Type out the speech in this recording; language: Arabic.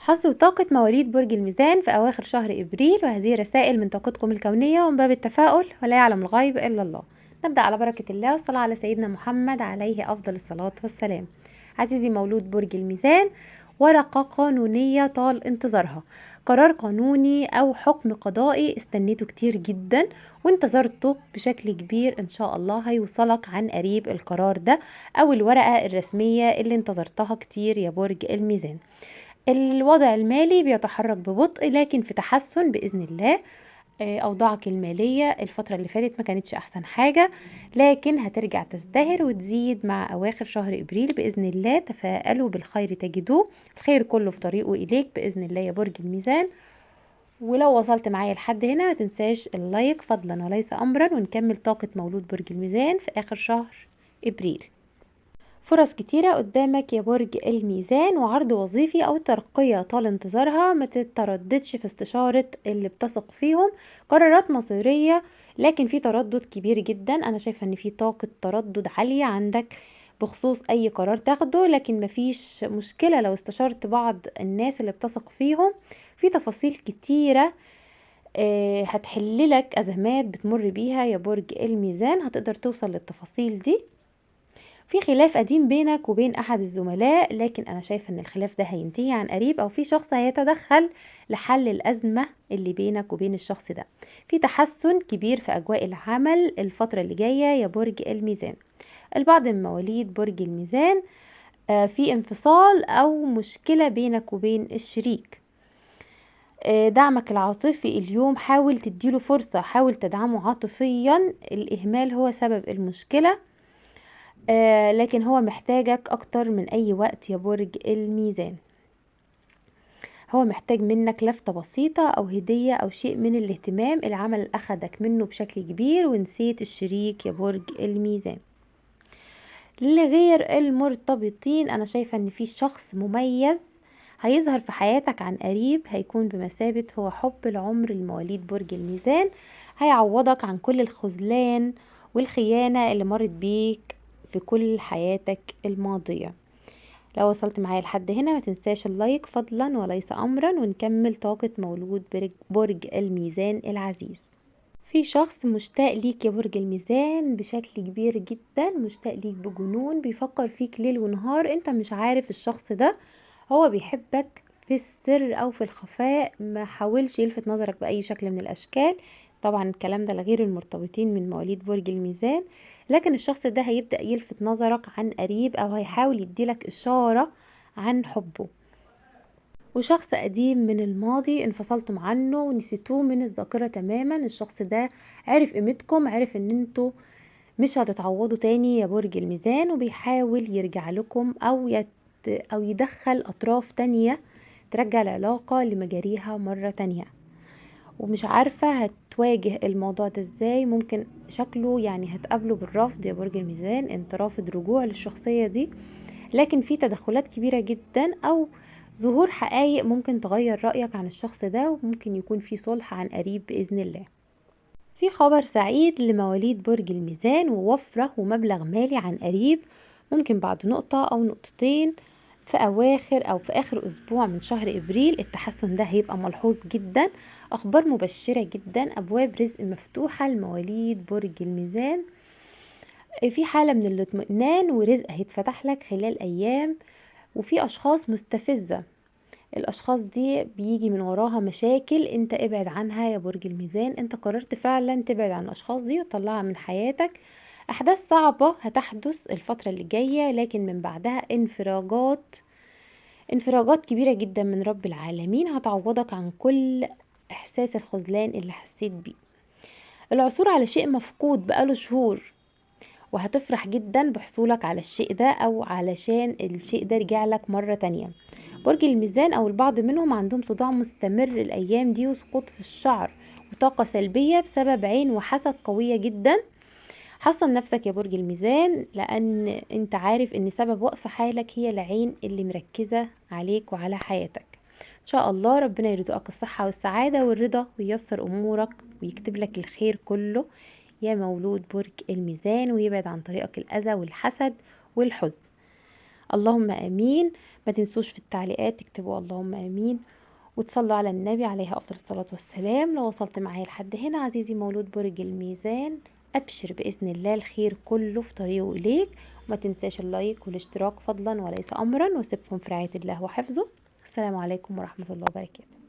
حظ وطاقة مواليد برج الميزان في أواخر شهر إبريل، وهذه رسائل من طاقتكم الكونية ومن باب التفاؤل، ولا يعلم الغيب إلا الله. نبدأ على بركة الله والصلاة على سيدنا محمد عليه أفضل الصلاة والسلام. عزيزي مولود برج الميزان، ورقة قانونية طال انتظارها، قرار قانوني أو حكم قضائي استنيته كتير جدا وانتظرته بشكل كبير، إن شاء الله هيوصلك عن قريب القرار ده أو الورقة الرسمية اللي انتظرتها كتير يا برج الميزان. الوضع المالي بيتحرك ببطء لكن في تحسن بإذن الله. أوضاعك المالية الفترة اللي فاتت ما كانتش أحسن حاجة، لكن هترجع تزدهر وتزيد مع أواخر شهر إبريل بإذن الله. تفاءلوا بالخير تجدوه، الخير كله في طريقه إليك بإذن الله يا برج الميزان. ولو وصلت معايا لحد هنا ما تنساش اللايك فضلا وليس أمرا، ونكمل طاقة مولود برج الميزان في آخر شهر إبريل. فرص كتيرة قدامك يا برج الميزان، وعرض وظيفي أو ترقية طال انتظارها، ما تترددش في استشارة اللي بتثق فيهم. قرارات مصيرية لكن في تردد كبير جدا، أنا شايفة أن في طاقة تردد عالية عندك بخصوص أي قرار تاخده، لكن مفيش مشكلة لو استشارت بعض الناس اللي بتثق فيهم في تفاصيل كتيرة هتحللك أزمات بتمر بيها يا برج الميزان، هتقدر توصل للتفاصيل دي. في خلاف قديم بينك وبين احد الزملاء، لكن انا شايفة ان الخلاف ده هينتهي عن قريب، او في شخص هيتدخل لحل الازمة اللي بينك وبين الشخص ده. في تحسن كبير في اجواء العمل الفترة اللي جاية يا برج الميزان. البعض من مواليد برج الميزان في انفصال او مشكلة بينك وبين الشريك. دعمك العاطفي اليوم حاول تديله فرصة، حاول تدعمه عاطفيا، الاهمال هو سبب المشكلة. لكن هو محتاجك اكتر من اي وقت يا برج الميزان. هو محتاج منك لفتة بسيطة او هدية او شيء من الاهتمام، العمل اخدك منه بشكل كبير ونسيت الشريك يا برج الميزان. لغير المرتبطين انا شايفة ان في شخص مميز هيظهر في حياتك عن قريب، هيكون بمثابة هو حب العمر لمواليد برج الميزان، هيعوضك عن كل الخذلان والخيانة اللي مرت بيك في كل حياتك الماضية. لو وصلت معايا لحد هنا ما تنساش اللايك فضلا وليس امرا، ونكمل طاقة مولود برج الميزان العزيز. في شخص مشتاق ليك يا برج الميزان بشكل كبير جدا، مشتاق ليك بجنون، بيفكر فيك ليل ونهار، انت مش عارف الشخص ده هو بيحبك في السر او في الخفاء، ما حاولش يلفت نظرك بأي شكل من الاشكال. طبعا الكلام ده لغير المرتبطين من مواليد برج الميزان، لكن الشخص ده هيبدأ يلفت نظرك عن قريب او هيحاول يديلك اشارة عن حبه. وشخص قديم من الماضي انفصلتم عنه ونسيتوه من الذاكرة تماما، الشخص ده عرف قيمتكم، عرف ان انتوا مش هتتعوضوا تاني يا برج الميزان، وبيحاول يرجع لكم او يدخل اطراف تانية ترجع العلاقة لمجاريها مرة تانية. ومش عارفة هتواجه الموضوع ده ازاي، ممكن شكله يعني هتقابله بالرفض يا برج الميزان، انت رافض رجوع للشخصية دي، لكن في تدخلات كبيرة جدا او ظهور حقائق ممكن تغير رأيك عن الشخص ده، وممكن يكون في صلح عن قريب بإذن الله. في خبر سعيد لمواليد برج الميزان ووفرة ومبلغ مالي عن قريب، ممكن بعد نقطة أو نقطتين في أواخر أو في آخر أسبوع من شهر إبريل. التحسن ده هيبقى ملحوظ جدا، أخبار مبشرة جدا، أبواب رزق مفتوحة لمواليد برج الميزان، في حالة من الاطمئنان ورزق هيتفتح لك خلال أيام. وفي أشخاص مستفزة، الاشخاص دي بيجي من وراها مشاكل، انت ابعد عنها يا برج الميزان، انت قررت فعلا تبعد عن الاشخاص دي وتطلعها من حياتك. احداث صعبة هتحدث الفترة اللي جاية، لكن من بعدها انفراجات كبيرة جدا من رب العالمين هتعوضك عن كل احساس الخذلان اللي حسيت بيه. العثور على شيء مفقود بقاله شهور، وهتفرح جدا بحصولك على الشيء ده او علشان الشيء ده رجع لك مرة تانية. برج الميزان او البعض منهم عندهم صداع مستمر الايام دي وسقوط في الشعر وطاقة سلبية بسبب عين وحسد قوية جدا. حصن نفسك يا برج الميزان، لان انت عارف ان سبب وقف حالك هي العين اللي مركزة عليك وعلى حياتك. ان شاء الله ربنا يرزقك الصحة والسعادة والرضا وييسر امورك ويكتب لك الخير كله يا مولود برج الميزان، ويبعد عن طريقك الاذى والحسد والحزن. اللهم امين. ما تنسوش في التعليقات تكتبوا اللهم امين وتصلوا على النبي عليه افضل الصلاة والسلام. لو وصلت معايا لحد هنا عزيزي مولود برج الميزان، ابشر باذن الله الخير كله في طريقه اليك. وما تنساش اللايك والاشتراك فضلا وليس امرا، واسيبكم في رعاية الله وحفظه. السلام عليكم ورحمة الله وبركاته.